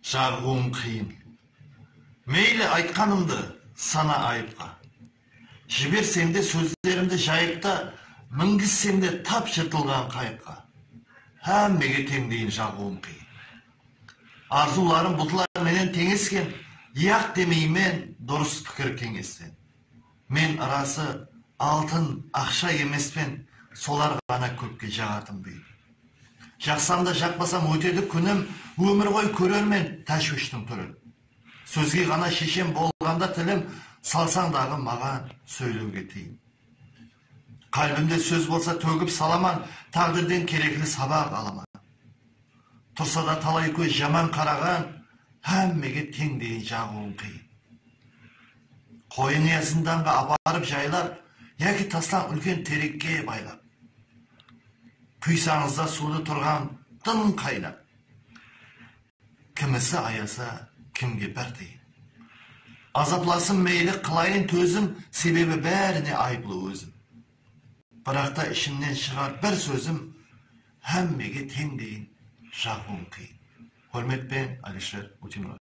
Жағуым қиын. Мейлі айтқанымды сана айыпқа. Жіберсем де сөздерімді жайықта, мінгізсем де тап жыртылған қайыққа. Әммеге теңдейін жағуым қиын. Арзуларым бұтылар менен теңескен, яқ демеймен дұрыс пікір кеңестен. Мен арасы алтын ақша емеспен, солар ғана көпке жағатым бейін. Жақсам да жақпасам өтеді күнім, өмір ғой көрермен тәшвіштің түрін. Сөзге ғана шешем болғанда тілім, салсаң дағы маған сөйлеуге тиін. Қалбімде сөз болса төгіп саламан, тағдырден керекілі сабақ аламан. Тұрса да талай көз жаман қараған, әммеге теңдейін жағуым қиын. Қойын зынданға апарып жайлап, яки тастан үлкен терекке байлап. Күйсаңызда суды тұрған тым қайнап. Кімісі аяса, кімге бір тиын. Азапласын мейлі қылайын төзім, себебі бәріне айыплы өзім. Бірақта ішімнен шығар бір сөзім, әммеге теңдейін жағуым қиын. Hürmetпен Алишер Утимуров.